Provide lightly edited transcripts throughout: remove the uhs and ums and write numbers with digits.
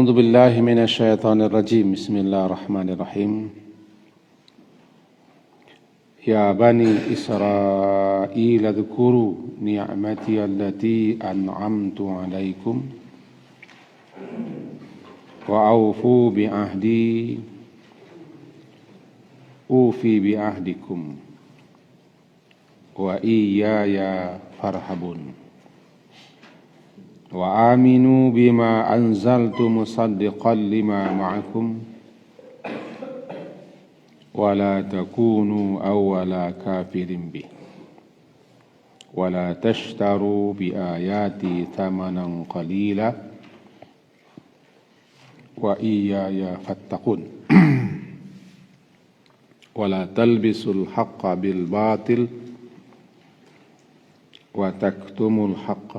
أعوذ بالله من الشيطان الرجيم بسم الله الرحمن الرحيم يا بني إسرائيل اذكروا نعمتي التي أنعمت عليكم وأوفوا بعهدي أوفي بعهدكم وإياي فارهبون وآمنوا بما أنزلت مصدقا لما معكم ولا تكونوا أول كافر به ولا تشتروا بآياتي ثمنا قليلا وإياي فاتقون ولا تلبسوا الحق بالباطل وتكتموا الحق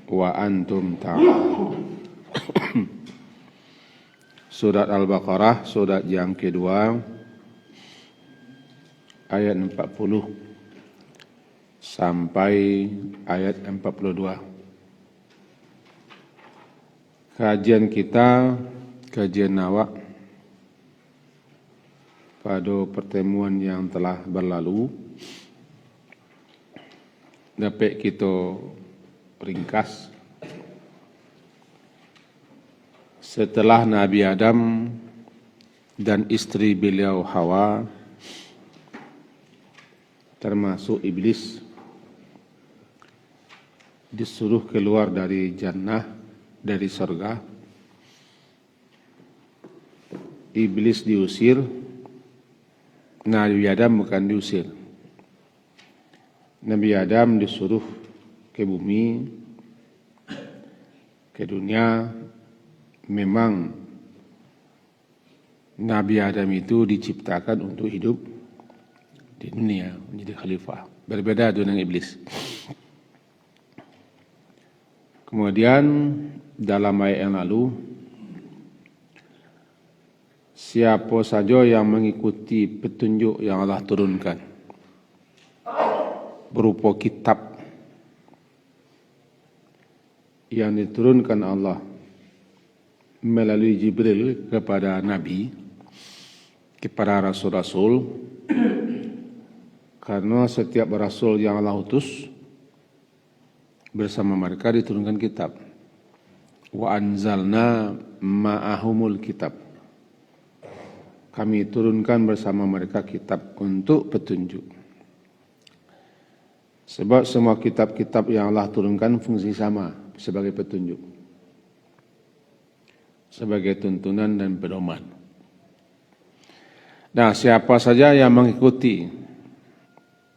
wa antum ta'lamun. Surat Al-Baqarah, surat yang kedua, ayat 40 sampai ayat 42. Kajian kita, kajian awak pada pertemuan yang telah berlalu, dapat kita ringkas. Setelah Nabi Adam dan istri beliau Hawa, termasuk iblis, disuruh keluar dari jannah, dari surga. Iblis diusir, Nabi Adam bukan diusir. Nabi Adam disuruh ke bumi, ke dunia. Memang Nabi Adam itu diciptakan untuk hidup di dunia, menjadi khalifah. Berbeda dengan iblis. Kemudian dalam ayat yang lalu, siapa saja yang mengikuti petunjuk yang Allah turunkan berupa kitab yang diturunkan Allah melalui Jibril kepada Nabi, kepada Rasul-Rasul, karena setiap Rasul yang Allah utus bersama mereka diturunkan kitab. Wa anzalna ma'ahumul kitab. Kami turunkan bersama mereka kitab untuk petunjuk. Sebab semua kitab-kitab yang Allah turunkan fungsi sama, sebagai petunjuk, sebagai tuntunan dan pedoman. Nah, siapa saja yang mengikuti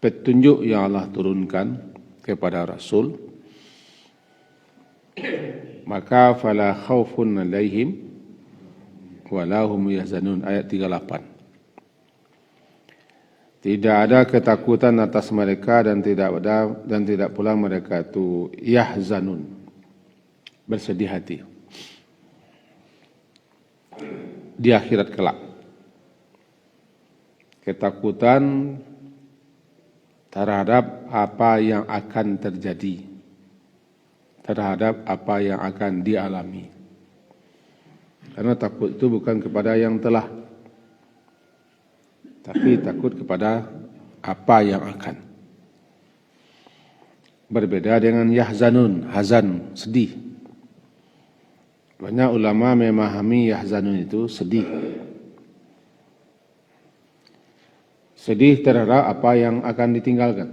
petunjuk yang Allah turunkan kepada Rasul, maka fala khaufun alaihim wala hum yahzanun, ayat 38. Tidak ada ketakutan atas mereka dan tidak pula mereka itu yahzanun, bersedih hati di akhirat kelak. Ketakutan terhadap apa yang akan terjadi, terhadap apa yang akan dialami. Karena takut itu bukan kepada yang telah, tapi takut kepada apa yang akan. Berbeda dengan yahzanun, hazan, sedih. Banyak ulama memahami yahzanun itu sedih. Sedih terhadap apa yang akan ditinggalkan.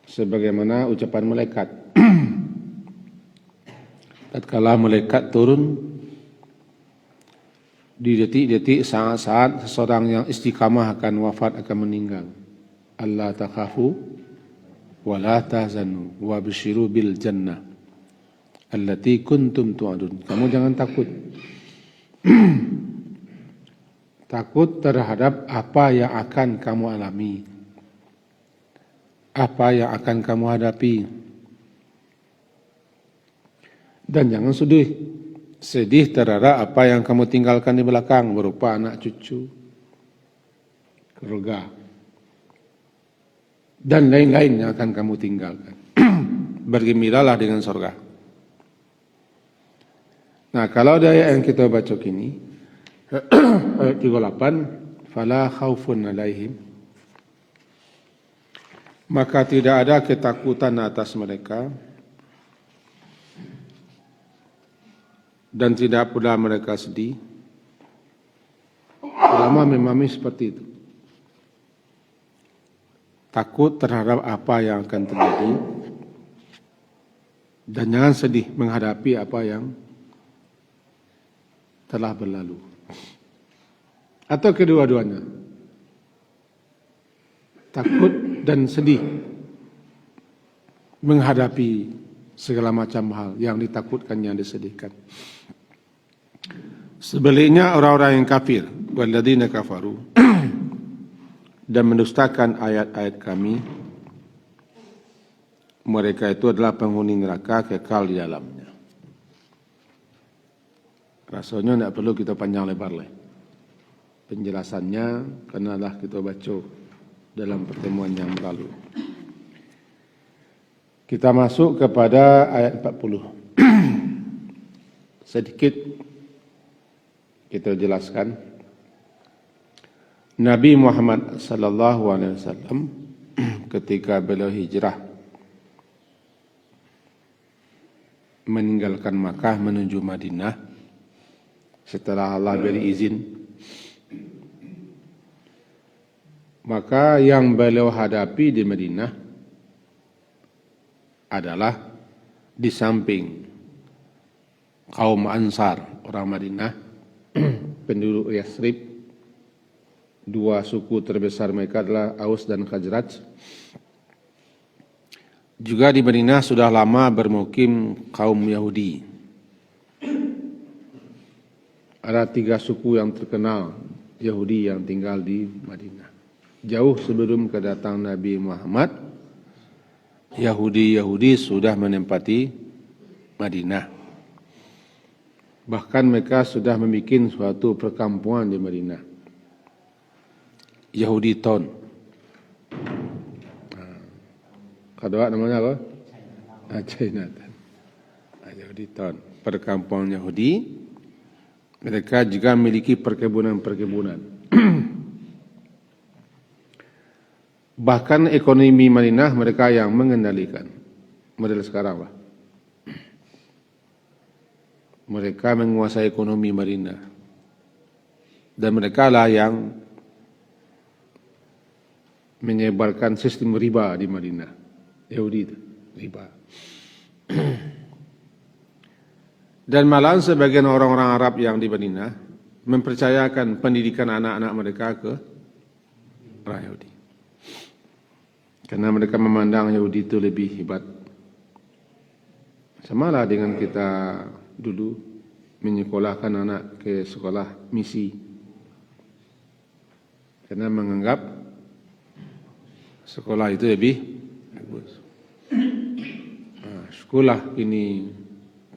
Sebagaimana ucapan malaikat. Tatkala malaikat turun, di detik-detik saat-saat seseorang yang istiqamah akan wafat, akan meninggal. Allah takhafu wa la tahzanu wa bishiru bil jannah allati kuntum tu'adun. Kamu jangan takut. Takut terhadap apa yang akan kamu alami, apa yang akan kamu hadapi. Dan jangan sedih terhadap apa yang kamu tinggalkan di belakang, berupa anak cucu, keluarga, dan lain-lain yang akan kamu tinggalkan. Bergembiralah dengan surga. Nah, kalau di ayat yang kita baca kini, ayat 38, fala khaufun alaihim, maka tidak ada ketakutan atas mereka dan tidak pula mereka sedih. Ulama memahami seperti itu. Takut terhadap apa yang akan terjadi dan jangan sedih menghadapi apa yang telah berlalu. Atau kedua-duanya. Takut dan sedih menghadapi segala macam hal yang ditakutkan, yang disedihkan. Sebaliknya orang-orang yang kafir, walladzina kafaru, dan mendustakan ayat-ayat kami, mereka itu adalah penghuni neraka kekal di dalamnya. Rasanya tidak perlu kita panjang lebar lah penjelasannya, karena dah kita baca dalam pertemuan yang lalu. Kita masuk kepada ayat 40. Sedikit kita jelaskan. Nabi Muhammad sallallahu alaihi wasallam ketika beliau hijrah meninggalkan Makkah menuju Madinah setelah Allah beri izin, maka yang beliau hadapi di Madinah adalah di samping kaum Ansar, orang Madinah, penduduk Yathrib, dua suku terbesar mereka adalah Aus dan Khazraj. Juga di Madinah sudah lama bermukim kaum Yahudi. Ada 3 suku yang terkenal Yahudi yang tinggal di Madinah. Jauh sebelum kedatangan Nabi Muhammad, Yahudi sudah menempati Madinah. Bahkan mereka sudah membuat suatu perkampungan di Madinah. Yahudi Town. Kedua namanya apa? Chinatown. Yahudi Town. Perkampungan Yahudi. Mereka juga memiliki perkebunan-perkebunan. Bahkan ekonomi Madinah mereka yang mengendalikan. Model sekarang lah. Mereka menguasai ekonomi Madinah. Dan mereka lah yang menyebarkan sistem riba di Madinah. Yahudi itu, riba. Dan malah sebagian orang-orang Arab yang di Madinah mempercayakan pendidikan anak-anak mereka ke orang Yahudi. Karena mereka memandang Yahudi itu lebih hebat. Samalah dengan kita dulu menyekolahkan anak ke sekolah misi. Karena menganggap sekolah itu lebih bagus. Sekolah ini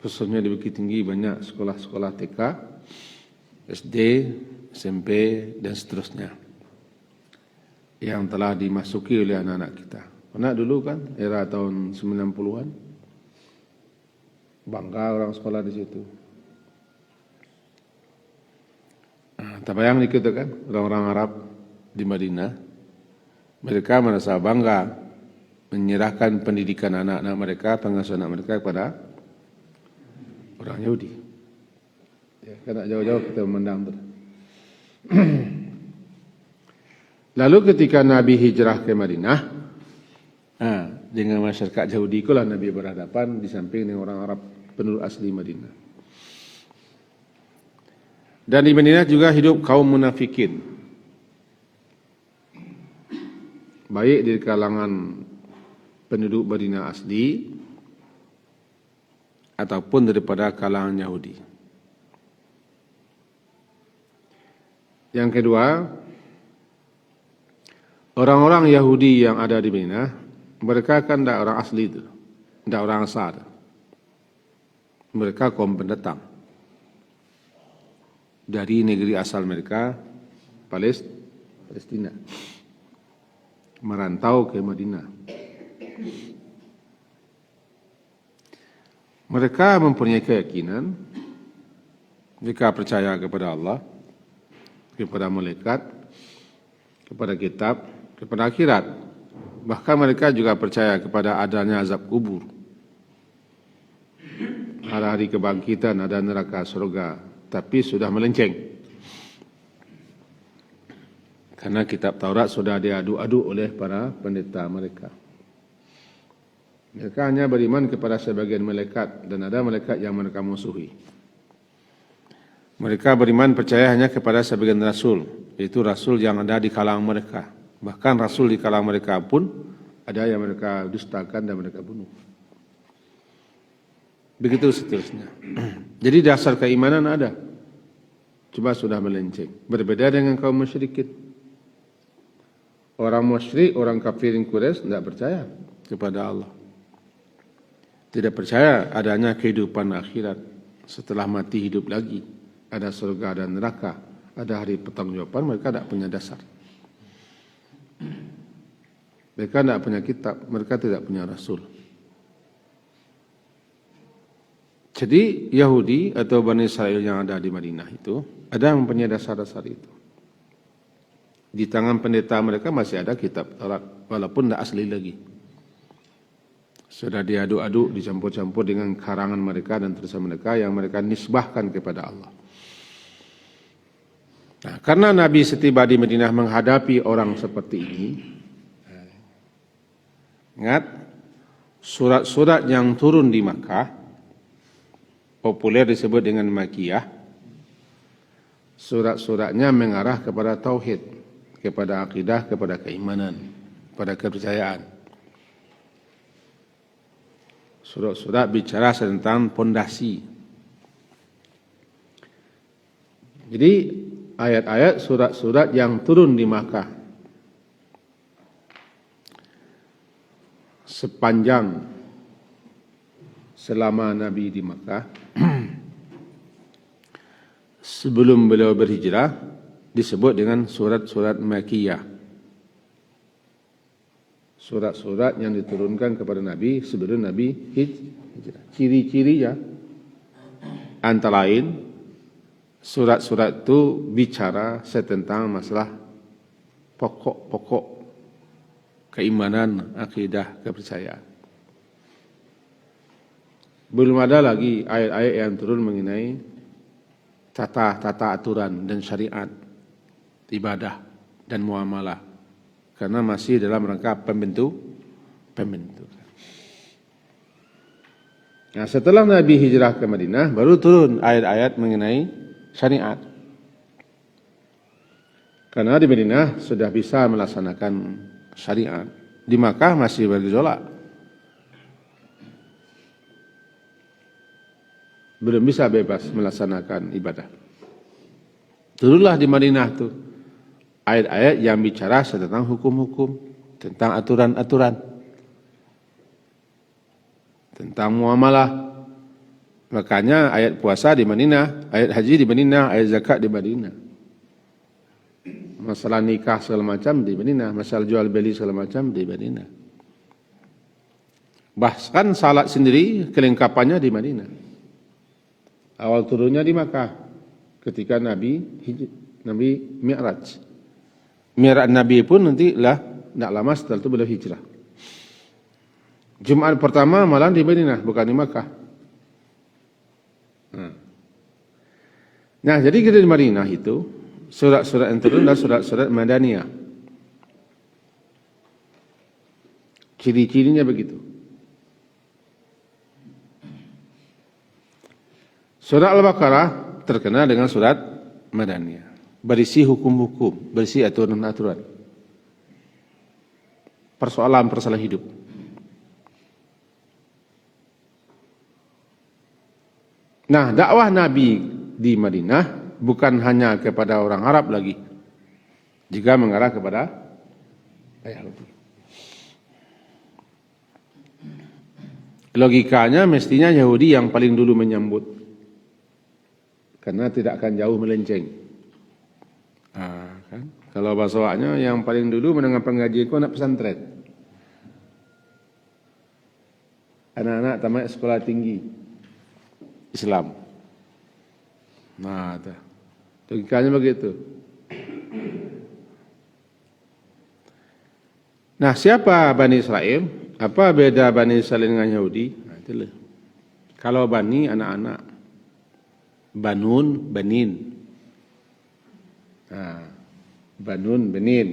khususnya di Bukit Tinggi banyak sekolah-sekolah TK, SD, SMP, dan seterusnya yang telah dimasuki oleh anak-anak kita. Karena dulu kan era tahun 90-an bangga orang sekolah di situ. Terbayang dikit kan orang-orang Arab di Madinah, mereka merasa bangga menyerahkan pendidikan anak-anak mereka, pengasuhan anak mereka kepada orang Yahudi. Ya, karena jauh-jauh kita memandang itu. Lalu ketika Nabi hijrah ke Madinah, dengan masyarakat Yahudi itulah Nabi berhadapan di samping dengan orang Arab penduduk asli Madinah. Dan di Madinah juga hidup kaum munafikin, baik di kalangan penduduk Madinah asli ataupun daripada kalangan Yahudi. Yang kedua, orang-orang Yahudi yang ada di Madinah, mereka kan tidak orang asli itu, tidak orang asal. Mereka kaum pendatang dari negeri asal mereka, Palestina, merantau ke Madinah. Mereka mempunyai keyakinan Mereka percaya kepada Allah, kepada malaikat, kepada kitab, kepada akhirat. Bahkan mereka juga percaya kepada adanya azab kubur. Ada hari kebangkitan, ada neraka surga, tapi sudah melenceng. Karena kitab Taurat sudah diadu-adu oleh para pendeta mereka. Mereka hanya beriman kepada sebagian malaikat dan ada malaikat yang mereka musuhi. Mereka beriman percaya hanya kepada sebagian rasul, yaitu rasul yang ada di kalangan mereka. Bahkan rasul di kalangan mereka pun ada yang mereka dustakan dan mereka bunuh. Begitu seterusnya. Jadi dasar keimanan ada, cuma sudah melenceng. Berbeda dengan kaum musyrikin. Orang musyrik, orang kafirin Quraisy tidak percaya kepada Allah. Tidak percaya adanya kehidupan akhirat. Setelah mati hidup lagi. Ada surga dan neraka. Ada hari pertanggungjawaban, mereka tidak punya dasar. Mereka tidak punya kitab, mereka tidak punya rasul. Jadi Yahudi atau Bani Israel yang ada di Madinah itu ada yang punya dasar-dasar itu. Di tangan pendeta mereka masih ada kitab Taurat, walaupun tidak asli lagi. Sudah diaduk-aduk, dicampur-campur dengan karangan mereka dan tulisan mereka yang mereka nisbahkan kepada Allah. Nah, karena Nabi setiba di Madinah menghadapi orang seperti ini, ingat, surat-surat yang turun di Makkah, populer disebut dengan Makkiyah, surat-suratnya mengarah kepada tauhid, kepada akidah, kepada keimanan, kepada kepercayaan. Surat-surat bicara tentang pondasi. Jadi ayat-ayat surat-surat yang turun di Makkah sepanjang selama Nabi di Makkah sebelum beliau berhijrah disebut dengan surat-surat Makkiyah. Surat-surat yang diturunkan kepada Nabi sebelum Nabi hijrah. Ciri-cirinya antara lain surat-surat itu bicara tentang masalah pokok-pokok keimanan, akidah, kepercayaan. Belum ada lagi ayat-ayat yang turun mengenai tata aturan dan syariat, ibadah dan muamalah. Karena masih dalam rangka pembentukan. Nah, setelah Nabi hijrah ke Madinah, baru turun ayat-ayat mengenai syariat. Karena di Madinah sudah bisa melaksanakan syariat. Di Makkah masih bergejolak. Belum bisa bebas melaksanakan ibadah. Turunlah di Madinah itu ayat-ayat yang bicara tentang hukum-hukum, tentang aturan-aturan, tentang muamalah. Makanya ayat puasa di Madinah, ayat haji di Madinah, ayat zakat di Madinah. Masalah nikah segala macam di Madinah, masalah jual beli segala macam di Madinah. Bahkan salat sendiri kelengkapannya di Madinah. Awal turunnya di Makkah ketika Nabi Mi'raj. Mi'raj Nabi pun nanti lah tidak lama setelah itu beliau hijrah. Jumat pertama malam di Madinah, bukan di Makkah. Nah, jadi kita di Madinah itu surat-surat yang turun adalah surat-surat Madaniyah. Ciri-cirinya begitu. Surat Al-Baqarah terkenal dengan surat Madaniyah. Berisi hukum-hukum, berisi aturan-aturan. Persoalan hidup. Nah, dakwah Nabi di Madinah bukan hanya kepada orang Arab lagi, juga mengarah kepada Yahudi. Logikanya mestinya Yahudi yang paling dulu menyambut, karena tidak akan jauh melenceng. Kan? Kalau bahasanya yang paling dulu mendengar pengajian itu anak pesantren, anak-anak tamat sekolah tinggi Islam. Nah, logikanya begitu. Nah, siapa Bani Israel? Apa beda Bani Israel dengan Yahudi? Nah, itulah. Kalau Bani anak-anak, Banun, Banin. Nah, Banun, Banin.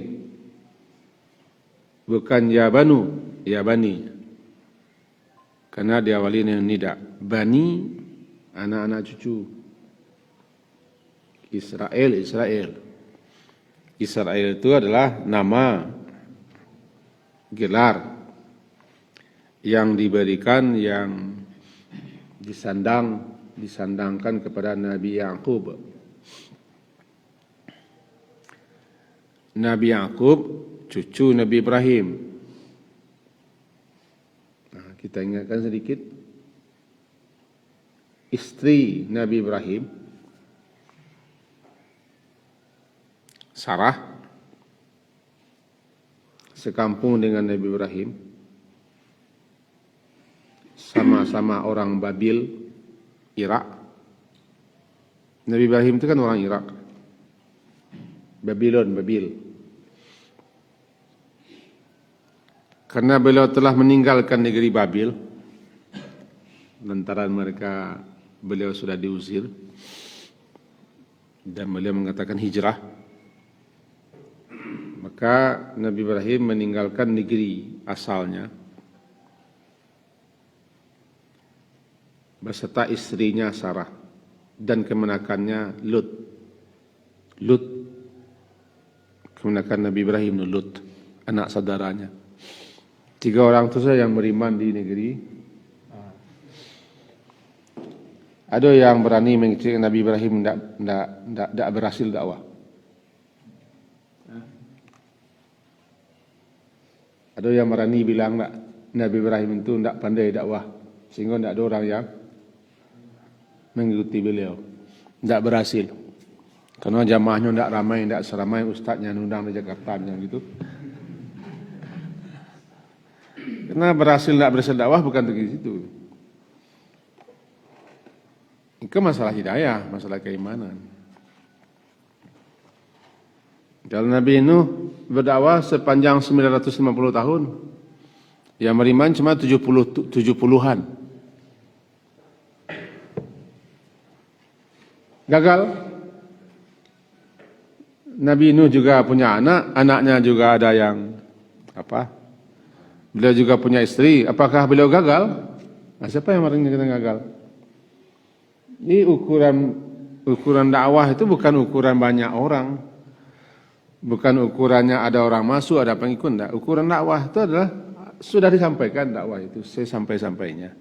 Bukan ya Banu, ya Bani. Karena diawali dengan nida. Bani, anak-anak cucu. Israel, Israel. Israel itu adalah nama gelar yang diberikan, yang disandangkan kepada Nabi Yakub. Nabi Yakub cucu Nabi Ibrahim. Nah, kita ingatkan sedikit. Istri Nabi Ibrahim, Sarah, sekampung dengan Nabi Ibrahim, sama-sama orang Babil, Irak. Nabi Ibrahim itu kan orang Irak. Babil. Karena beliau telah meninggalkan negeri Babil, lantaran beliau sudah diusir, dan beliau mengatakan hijrah. Maka Nabi Ibrahim meninggalkan negeri asalnya beserta istrinya Sarah dan kemenakannya Lut. Kemenakan Nabi Ibrahim Lut, anak saudaranya. 3 orang itu saja yang beriman di negeri. Ada yang berani mengatakan Nabi Ibrahim tidak berhasil dakwah. Ada yang berani bilang Nabi Ibrahim itu tidak pandai dakwah, sehingga tidak ada orang yang mengikuti beliau. Tidak berhasil. Karena jamaahnya tidak ramai, tidak seramai ustadznya undang di Jakarta yang gitu. Karena tidak berhasil dakwah bukan dari situ. Itu masalah hidayah, masalah keimanan. Kalau Nabi Nuh berdakwah sepanjang 950 tahun, yang beriman cuma 70-an. Gagal. Nabi Nuh juga punya anak, anaknya juga ada yang beliau juga punya istri. Apakah beliau gagal? Nah, siapa yang mengatakan gagal? Ini ukuran dakwah itu bukan ukuran banyak orang, bukan ukurannya ada orang masuk, ada pengikut. Enggak. Ukuran dakwah itu adalah sudah disampaikan dakwah itu sesampai-sampainya,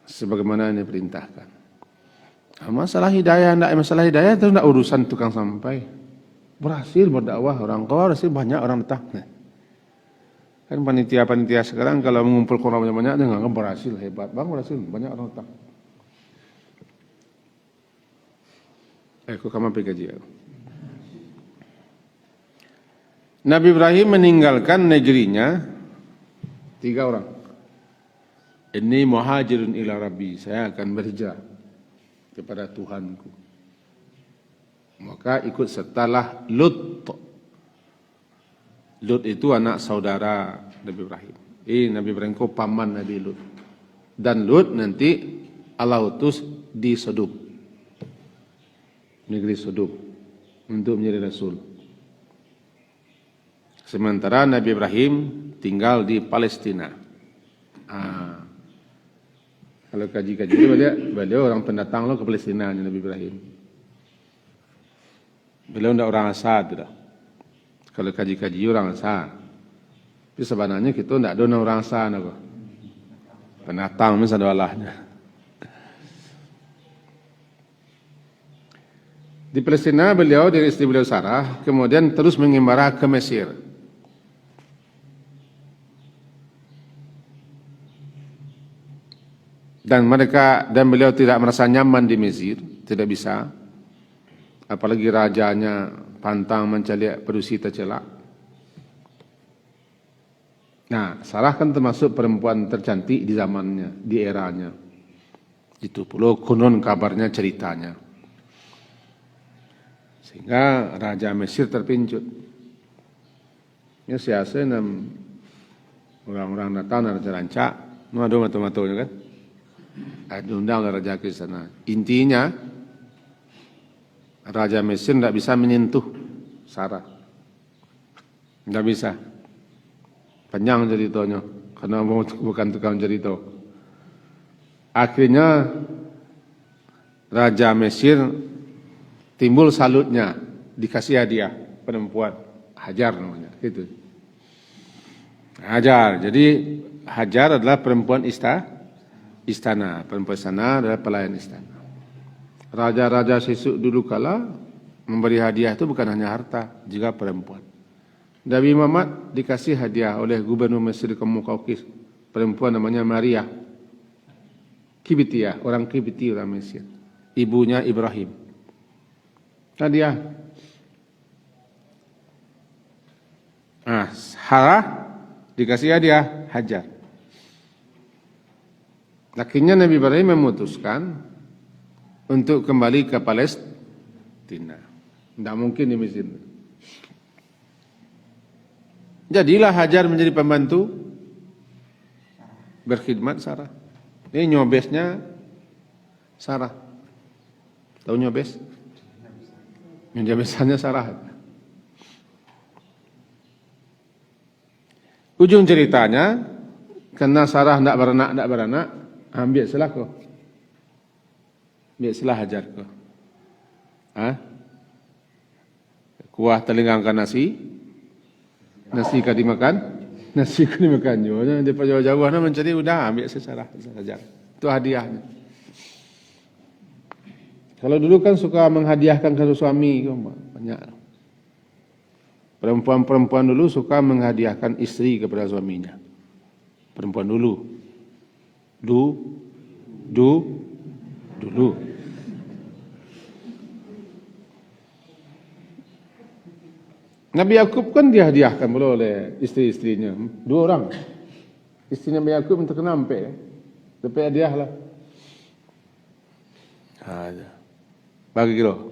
sebagaimana yang diperintahkan. Masalah hidayah itu tidak urusan tukang sampai. Berhasil berdakwah orang kau, berhasil banyak orang datang. Kan panitia sekarang kalau mengumpulkan orang banyak, dia nggak berhasil, hebat bang, berhasil banyak orang datang. Aku kamu pergi. Nabi Ibrahim meninggalkan negerinya 3 orang. Inni muhajirun ila Rabbi, saya akan berhijrah kepada Tuhanku. Maka ikut sertalah Lut. Lut itu anak saudara Nabi Ibrahim. Nabi Ibrahim itu paman Nabi Lut. Dan Lut nanti Allah utus di Sodom, negeri Sodom, untuk menjadi Rasul. Sementara Nabi Ibrahim tinggal di Palestina. Kalau kaji-kaji beliau orang pendatang ke Palestina, Nabi Ibrahim. Beliau tidak orang asal. Kalau kaji-kaji orang asal. Tapi sebenarnya kita tidak ada orang asal. Pendatang misalnya Allahnya. Di Palestina beliau dari istri beliau Sarah, kemudian terus mengembara ke Mesir. Dan beliau tidak merasa nyaman di Mesir, tidak bisa. Apalagi rajanya pantang mencari perusi tercela. Nah, Sarah kan termasuk perempuan tercantik di zamannya, di eranya. Itu pula konon kabarnya ceritanya. Sehingga Raja Mesir terpincut. Ya siasa nam orang-orang datang Raja Rancak, ada matu-matunya kan. Ada undang Raja ke sana. Intinya Raja Mesir tidak bisa menyentuh Sarah. Tidak bisa. Panjang ceritanya. Karena bukan tukang cerita. Akhirnya Raja Mesir timbul salutnya, dikasih hadiah perempuan, Hajar namanya, gitu. Hajar, jadi Hajar adalah perempuan istana, perempuan istana adalah pelayan istana. Raja-raja sesuk dulu kala memberi hadiah itu bukan hanya harta, juga perempuan. Nabi Muhammad dikasih hadiah oleh gubernur Mesir Kaukis, perempuan namanya Maria Kibitiyah, orang Kibiti, orang Mesir. Ibunya Ibrahim. Hadiah. Sarah dikasih hadiah Hajar. Akhirnya Nabi Ibrahim memutuskan untuk kembali ke Palestina. Tidak mungkin di Mesir. Jadilah Hajar menjadi pembantu berkhidmat Sarah. Ini nyobesnya Sarah. Tahu nyobes? Nyobesannya Sarah. Ujung ceritanya, karena Sarah tidak beranak, ambil salah kau. Ambil salah Hajar kau. Kuah telingangkan nasi kau dimakan. Nasi kau dimakan juga. Dia jauh-jauh mencari udah ambil secara Hajar. Itu hadiahnya. Kalau dulu kan suka menghadiahkan ke suami, banyak. Perempuan-perempuan dulu suka menghadiahkan istri kepada suaminya. Perempuan dulu. Dulu. Nabi Yakub kan dihadiahkan pula oleh istri-istrinya. 2 orang. Istri Nabi Yakub yang terkena sampai. Dapat hadiah lah. Bagi kilo.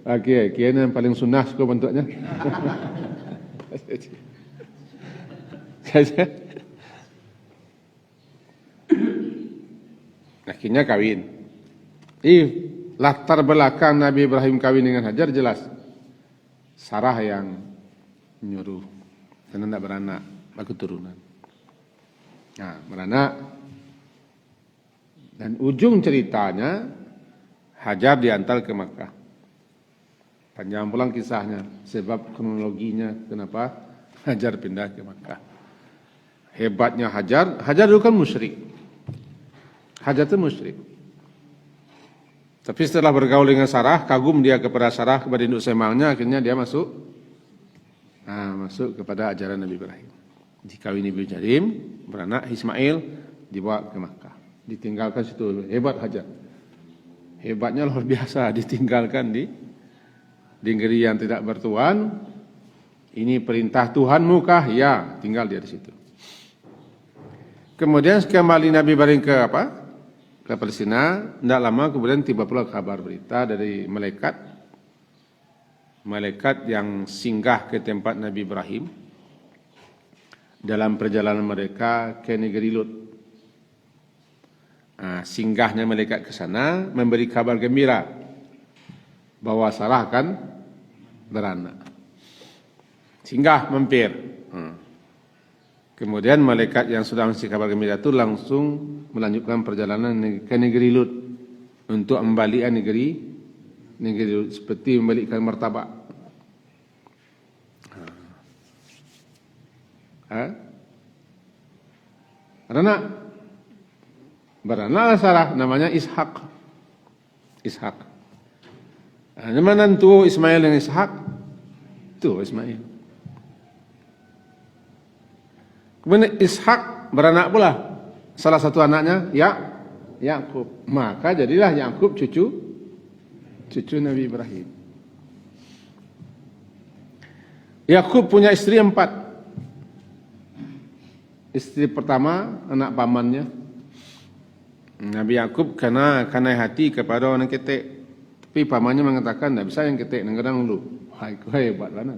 Okey, kian yang paling sunnah suka bentuknya. Akhirnya kawin. Latar belakang Nabi Ibrahim kawin dengan Hajar jelas. Sarah yang menyuruh. Karena tidak beranak, keturunan. Nah, beranak. Dan ujung ceritanya, Hajar diantar ke Makkah. Panjang pulang kisahnya, sebab kronologinya kenapa Hajar pindah ke Makkah. Hebatnya Hajar dulu kan musyrik. Hajar itu musyrik. Tapi setelah bergaul dengan Sarah, kagum dia kepada Sarah, kepada induk semangnya, akhirnya dia masuk kepada ajaran Nabi Ibrahim. Dikawini Ibrahim, beranak Ismail, dibawa ke Makkah. Ditinggalkan situ, hebat Hajar. Hebatnya luar biasa, ditinggalkan di negeri yang tidak bertuan. Ini perintah Tuhanmu kah? Ya, tinggal dia di situ. Kemudian kembali Nabi Ibrahim ke Palestina. Tidak lama kemudian tiba pula kabar berita dari malaikat yang singgah ke tempat Nabi Ibrahim dalam perjalanan mereka ke negeri Lut. Singgahnya malaikat ke sana memberi kabar gembira bahwa Sarah akan beranak. Singgah mampir. Kemudian malaikat yang sudah ngasih kabar gembira itu langsung melanjutkan perjalanan ke negeri Lut untuk membalikkan negeri Lut seperti membalikkan martabak. Beranaklah Sarah, namanya Ishak. Nama nantu Ismail dan Ishak? Itu Ismail. Kemudian Ishak beranak pula. Salah satu anaknya Yakub. Maka jadilah Yakub cucu Nabi Ibrahim. Yakub punya istri 4. Istri pertama anak pamannya Nabi Yakub kena hati kepada orang ketek. Tapi pamannya mengatakan, tak bisa yang ketek, kadang dulu. Hai, kau hebatlah.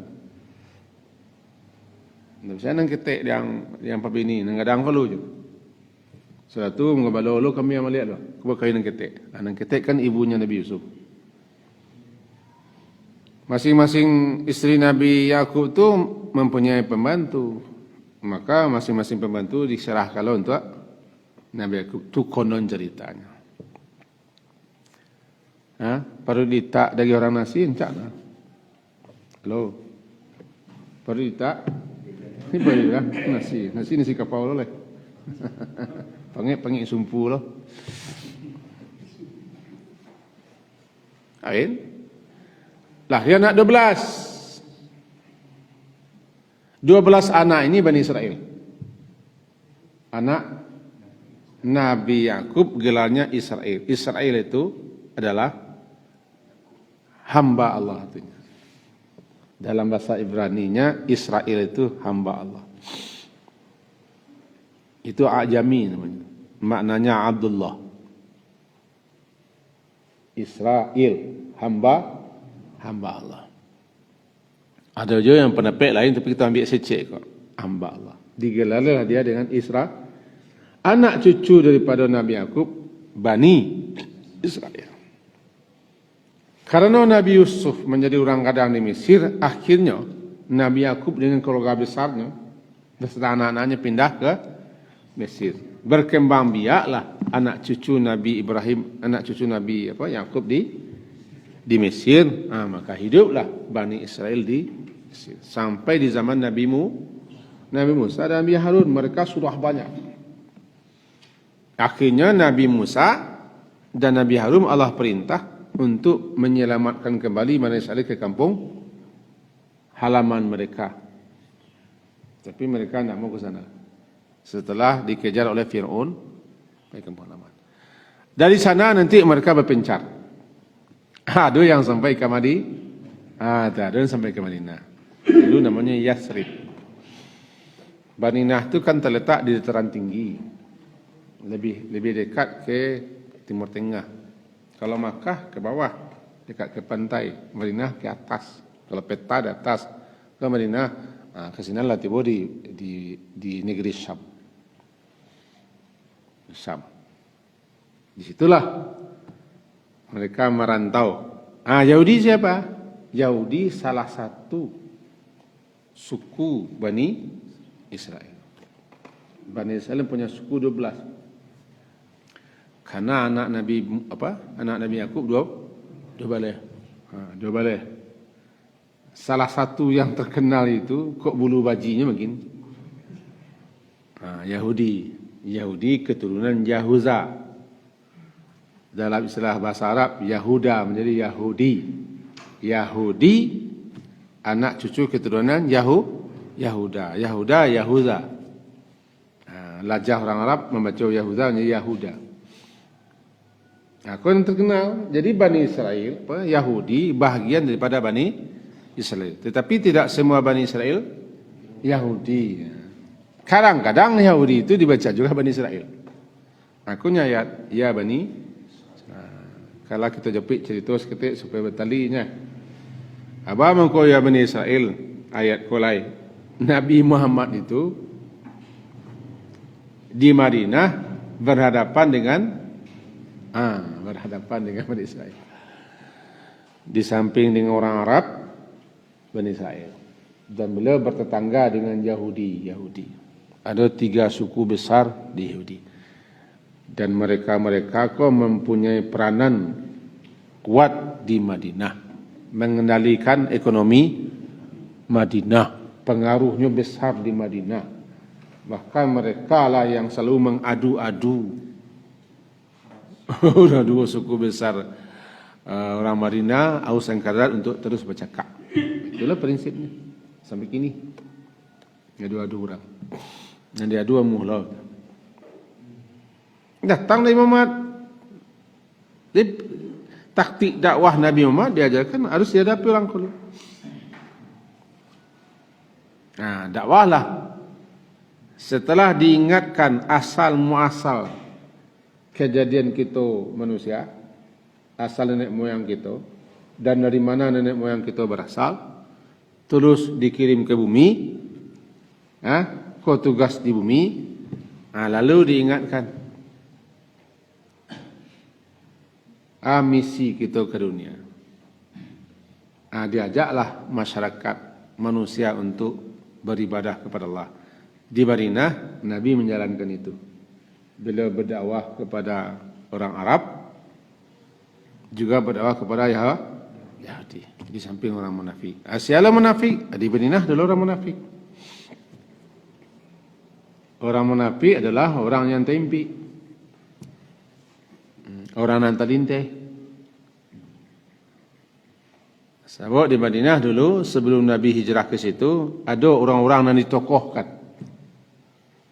Tak bisa yang ketek yang pabini, kadang kau je. Setelah itu, mengabalo kami yang melihat lah. Kau berkait yang ketek. Yang ketek kan ibunya Nabi Yusuf. Masing-masing istri Nabi Yakub itu mempunyai pembantu. Maka masing-masing pembantu diserahkan untuk Nabi Yakub. Itu konon ceritanya. Perlu ditak dari orang nasi, encak lah. Halo. Perlu ditak. Ini boleh lah, nasi kapau lah. Pangit sumpu lah. Ain. Lahir anak 12. 12 anak ini Bani Israel. Anak Nabi Yakub gelarnya Israel. Israel itu adalah hamba Allah. Dalam bahasa Ibraninya Israel itu hamba Allah. Itu Ajami namanya. Maknanya Abdullah. Israel, hamba Allah. Ada juga yang penepek lain tapi kita ambil secek kok. Hamba Allah. Digelarlah dia dengan Isra. Anak cucu daripada Nabi Yakub, Bani Israel. Karena Nabi Yusuf menjadi orang kadang di Mesir, akhirnya Nabi Yakub dengan keluarga besarnya beserta anak-anaknya pindah ke Mesir. Berkembang biaklah anak cucu Nabi Ibrahim, anak cucu Nabi Yakub di Mesir. Maka hiduplah Bani Israel di Mesir. Sampai di zaman Nabi Musa dan Nabi Harun, mereka sudah banyak. Akhirnya Nabi Musa dan Nabi Harun Allah perintah untuk menyelamatkan kembali Bani Israel ke kampung halaman mereka. Tapi mereka tidak mau ke sana. Setelah dikejar oleh Fir'aun, ke kampung halaman. Dari sana nanti mereka berpencar. Ada yang sampai ke ada yang sampai ke Madinah. Dulu namanya Yathrib. Madinah itu kan terletak di dataran tinggi. Lebih dekat ke Timur Tengah. Kalau Makkah ke bawah, dekat ke pantai. Madinah ke atas. Kalau peta di atas. Kalau Madinah, ke sini lah tiba di negeri Syam. Di situlah mereka merantau. Yahudi siapa? Yahudi salah satu suku Bani Israel. Bani Israel punya suku 12. Karena anak Nabi Yakub 12. Salah satu yang terkenal itu kok bulu bajinya mungkin. Yahudi keturunan Yahuza. Dalam istilah bahasa Arab Yahuda menjadi Yahudi. Yahudi anak cucu keturunan Yahuda. Yahuza. Lajah orang Arab membaca Yahuda menjadi Yahuda. Kau yang terkenal. Jadi Bani Israel, Yahudi bahagian daripada Bani Israel. Tetapi tidak semua Bani Israel Yahudi. Kadang-kadang Yahudi itu dibaca juga Bani Israel. Aku nyayat, ya Bani. Kalau kita jepit cerita seketik supaya bertalinya. Apa mengkau ya Bani Israel? Ayat kolai. Nabi Muhammad itu di Madinah berhadapan dengan Bani Israel. Di samping dengan orang Arab, Bani Israel. Dan beliau bertetangga dengan Yahudi. Ada 3 suku besar di Yahudi. Dan mereka kok mempunyai peranan kuat di Madinah. Mengendalikan ekonomi Madinah. Pengaruhnya besar di Madinah. Bahkan mereka lah yang selalu mengadu-adu. Sudah 2 suku besar orang Madinah, Aus dan Khazraj untuk terus bercakap. Itulah prinsipnya. Sampai kini. Adu-adu orang. Dan dia adu muhlah. Datang Nabi Muhammad. Taktik dakwah Nabi Muhammad diajarkan harus dihadapi orang dulu. Dakwahlah. Setelah diingatkan asal muasal kejadian kita manusia, asal nenek moyang kita, dan dari mana nenek moyang kita berasal, terus dikirim ke bumi, kau tugas di bumi, lalu diingatkan, misi kita ke dunia. Diajaklah masyarakat manusia untuk beribadah kepada Allah. Di Madinah, Nabi menjalankan itu. Beliau berdakwah kepada orang Arab, juga berdakwah kepada Yahudi. Di samping orang munafik. Siapa munafik? Di Madinah adalah orang munafik. Orang munafik adalah orang yang tempi, orang yang talinteh. Sebab di Madinah dulu sebelum Nabi hijrah ke situ ada orang-orang yang ditokohkan.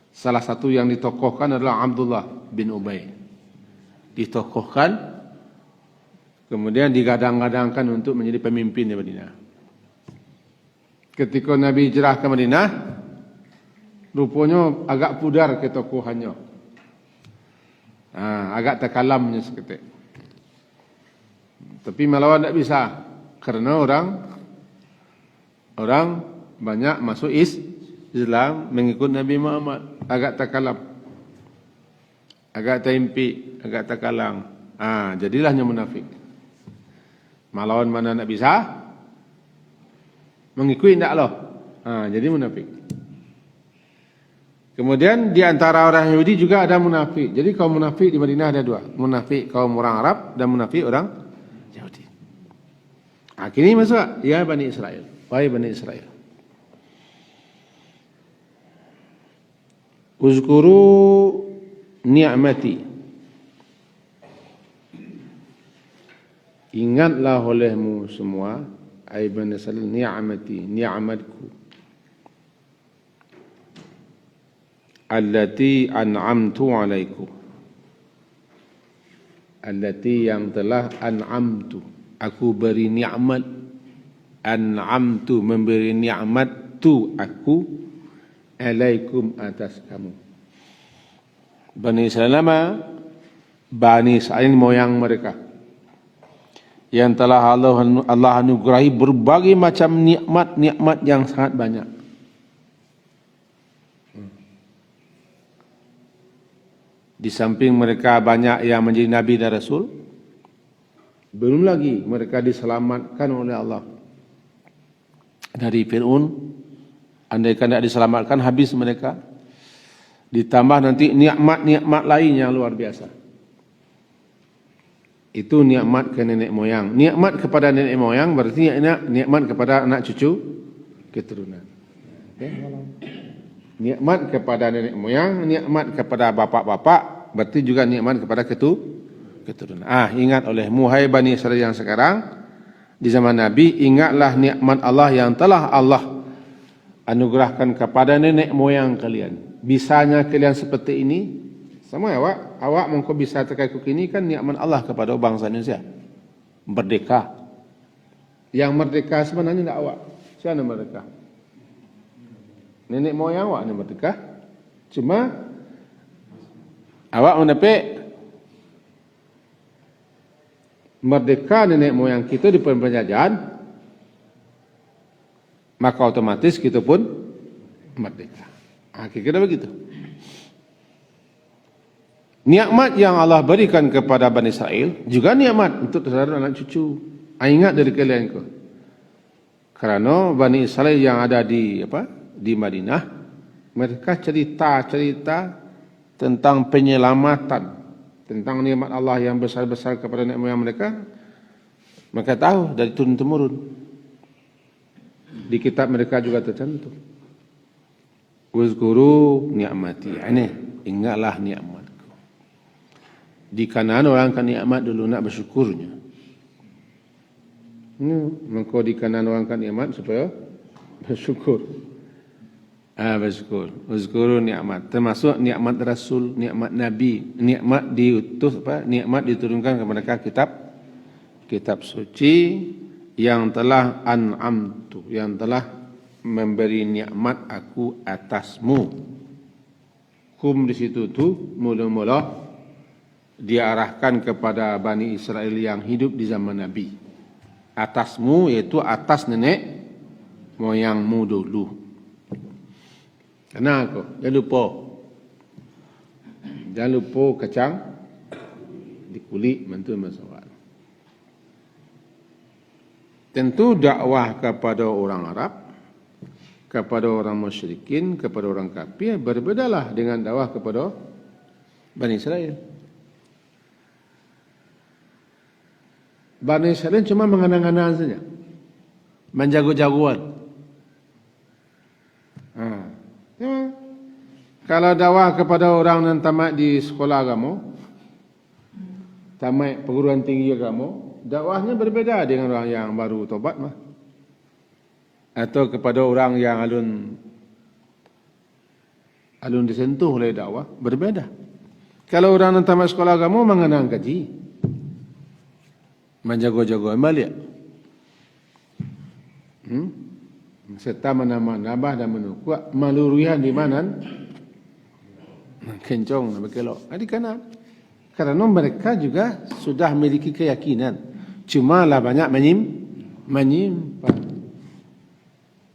Salah satu yang ditokohkan adalah Abdullah bin Ubay. Ditokohkan, kemudian digadang-gadangkan untuk menjadi pemimpin di Madinah. Ketika Nabi hijrah ke Madinah, rupanya agak pudar ketokohannya. Agak terkalamnya seketik. Tapi melawan tidak bisa. Karena orang banyak masuk Islam mengikut Nabi Muhammad. Agak terkalam, agak terimpi, agak terkalang. Jadilahnya munafik. Melawan mana nak bisa, mengikuti tidak loh. Jadi munafik. Kemudian di antara orang Yahudi juga ada munafik. Jadi kaum munafik di Madinah ada dua. Munafik kaum orang Arab dan munafik orang Yahudi. Kini masuk, ya Bani Israel. Wahai Bani Israel. Uzkuru ni'mati. Ingatlah olehmu semua, ai Bani Israel, ni'mati, ni'matku. Allati an'amtu alaikum. Allati yang telah an'amtu, aku beri nikmat. An'amtu, memberi nikmat tu aku, alaikum, atas kamu. Bani Israel nama Bani Israel moyang mereka yang telah Allah anugerahi berbagai macam nikmat yang sangat banyak. Di samping mereka banyak yang menjadi Nabi dan Rasul, belum lagi mereka diselamatkan oleh Allah dari Fir'aun. Andaikan tidak diselamatkan, habis mereka. Ditambah nanti nikmat-nikmat lain yang luar biasa. Itu nikmat ke nenek moyang. Nikmat kepada nenek moyang berarti nikmat kepada anak cucu keturunan. Nikmat kepada nenek moyang, nikmat kepada bapak-bapak, berarti juga nikmat kepada keturunan. Ingat olehmu, hai Bani Israel yang sekarang, di zaman Nabi, ingatlah nikmat Allah yang telah Allah anugerahkan kepada nenek moyang kalian. Bisanya kalian seperti ini, sama awak mengko bisa terkait ini kan nikmat Allah kepada bangsa Indonesia. Merdeka. Yang merdeka sebenarnya tidak awak. Siapa yang merdeka? Nenek moyang awak yang merdeka. Cuma awak menepek merdeka nenek moyang kita di penjajahan, maka otomatis kita pun merdeka. Kira-kira begitu. Nikmat yang Allah berikan kepada Bani Israel juga nikmat untuk terhadap anak cucu. Ingat dari kalian itu. Karena Bani Israel yang ada di Madinah, mereka cerita tentang penyelamatan, tentang nikmat Allah yang besar-besar kepada nenek moyang mereka. Mereka tahu dari turun-temurun. Di kitab mereka juga tercantum. Uzkuru ni'mati. Ini ingatlah nikmatku. Di kanan orang kan nikmat dulu nak bersyukurnya. Maka di kanan orang kan nikmat supaya bersyukur. Bersyukur. Uzkuru nikmat. Termasuk nikmat Rasul, nikmat Nabi, nikmat diutus nikmat diturunkan kepada mereka kitab suci yang telah an'amtu, yang telah memberi nikmat aku atasmu. Kum di situ tu mula-mula diarahkan kepada Bani Israel yang hidup di zaman Nabi. Atasmu yaitu atas nenek moyangmu dulu. Kenapa? Jangan lupa. Jangan lupa kacang di kulit mantu masalah. Tentu dakwah kepada orang Arab, kepada orang musyrikin, kepada orang kafir berbedalah dengan dakwah kepada Bani Israel. Bani Israel cuma mengenang-enang saja, menjago-jagoan. Kalau dakwah kepada orang yang tamat di sekolah agama, tamat perguruan tinggi agama, dakwahnya berbeza dengan orang yang baru tobat mah. Atau kepada orang yang alun disentuh oleh dakwah, berbeza. Kalau orang yang tamat sekolah agama mengenang kaji, menjago-jago balik. Serta menambah dan menukuk malurian di mana kencong nak berkelok. Adik kanan. Karena mereka juga sudah memiliki keyakinan. Cuma lah banyak menyimpan.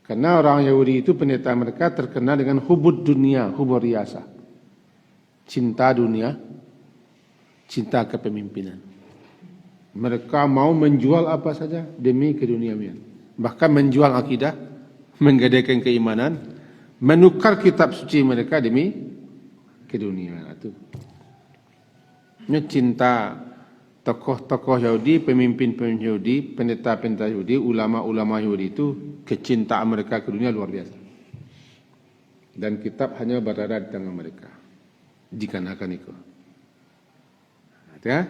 Karena orang Yahudi itu pendeta mereka terkenal dengan hubud dunia, hubur riasa. Cinta dunia, cinta kepemimpinan. Mereka mau menjual apa saja demi keduniawian. Bahkan menjual akidah, menggadaikan keimanan, menukar kitab suci mereka demi keduniawian itu. Ini cinta tokoh-tokoh Yahudi, pemimpin-pemimpin Yahudi, pendeta-pendeta Yahudi, ulama-ulama Yahudi itu kecintaan mereka ke dunia luar biasa. Dan kitab hanya berada di tangan mereka. Dikarenakan itu. Ya?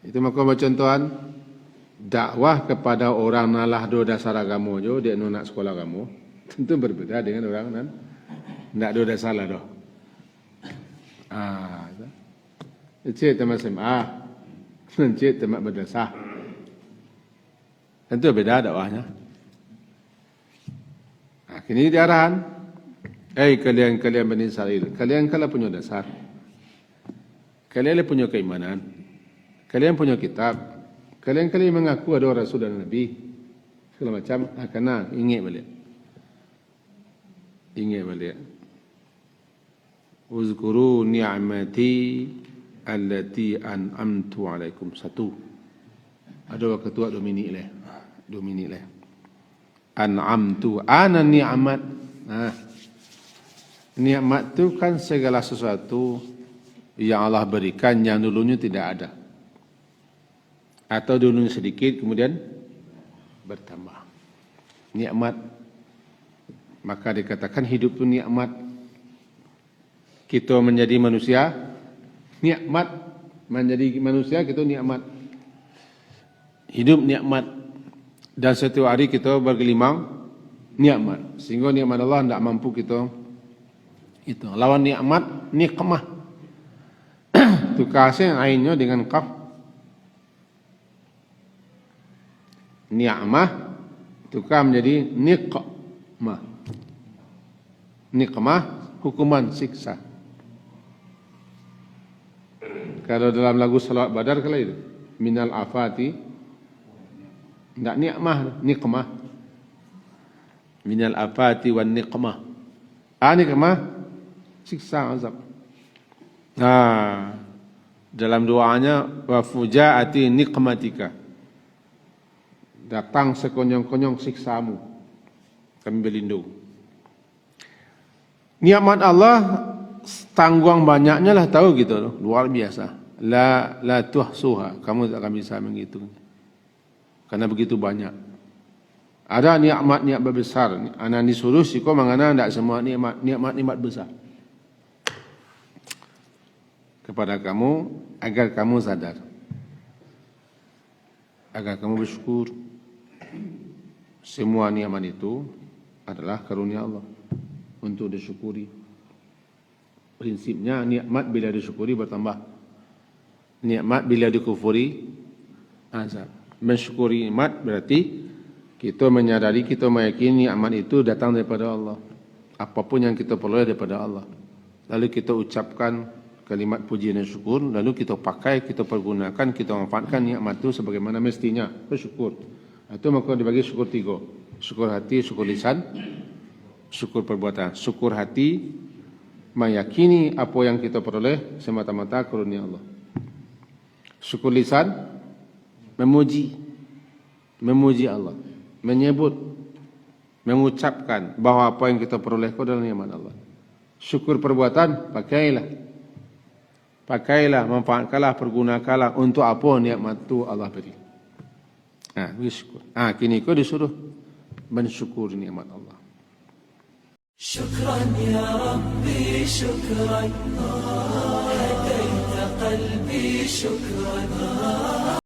Itu maka contohan dakwah kepada orang nalah do dasar agama jo, dia nak sekolah agama, tentu berbeda dengan orang nan nak do dasar lah do. Cik teman SMA, cik teman berdasar. Tentu beda dakwahnya. Kini diarahan, kalian Bani Israel, kalian kalau punya dasar, kalian punya keimanan, kalian punya kitab, kalian mengaku ada Rasul dan Nabi, segala macam, kena ingat balik. Ingat balik. Uzkuru ni'mati allati an'amtu alaikum. Satu. Ada ketua Dominik leh. An'amtu ana ni'mat. Nikmat itu kan segala sesuatu yang Allah berikan yang dulunya tidak ada. Atau dulunya sedikit kemudian bertambah. Nikmat. Maka dikatakan hidup itu nikmat. Kita menjadi manusia, nikmat. Menjadi manusia kita nikmat. Hidup nikmat. Dan setiap hari kita bergelimang nikmat. Sehingga nikmat Allah tidak mampu kita itu. Lawan nikmat, nikmah. Itu kasih ainnya dengan kaf. Ni'mah tukar menjadi nikmah. Nikmah hukuman siksa. Kalau dalam lagu Salawat Badar kalau itu minal afati tidak nikmah, nikmah. Minal afati wan nikmah. Nikmah siksa azab. Dalam doanya wa fujaati nikmatika. Datang sekonyong-konyong siksamu. Kami berlindung. Nikmat Allah tanggung banyaknya lah tahu gitu, luar biasa. La tuhsuha, kamu tak akan bisa menghitung. Karena begitu banyak. Ada nikmat-nikmat besar. Anak disuruh siko mengana tidak semua nikmat besar. Kepada kamu agar kamu sadar. Agar kamu bersyukur. Semua nikmat itu adalah karunia Allah untuk disyukuri. Prinsipnya nikmat bila disyukuri bertambah. Nikmat bila dikufuri azab. Mensyukuri nikmat berarti kita menyadari, kita meyakini nikmat itu datang daripada Allah. Apapun yang kita peroleh daripada Allah. Lalu kita ucapkan kalimat puji dan syukur, lalu kita pakai, kita pergunakan, kita manfaatkan nikmat itu sebagaimana mestinya, bersyukur. Itu maka dibagi syukur 3. Syukur hati, syukur lisan, syukur perbuatan. Syukur hati meyakini apa yang kita peroleh semata-mata karunia Allah. Syukur lisan memuji Allah, menyebut, mengucapkan bahawa apa yang kita peroleh itu adalah nikmat Allah. Syukur perbuatan, pakailah, manfaatkanlah, pergunakanlah untuk apa nikmat itu Allah beri. Bersyukur. Kini kau disuruh mensyukur nikmat Allah. شكرا يا ربي شكرا هديت قلبي شكرا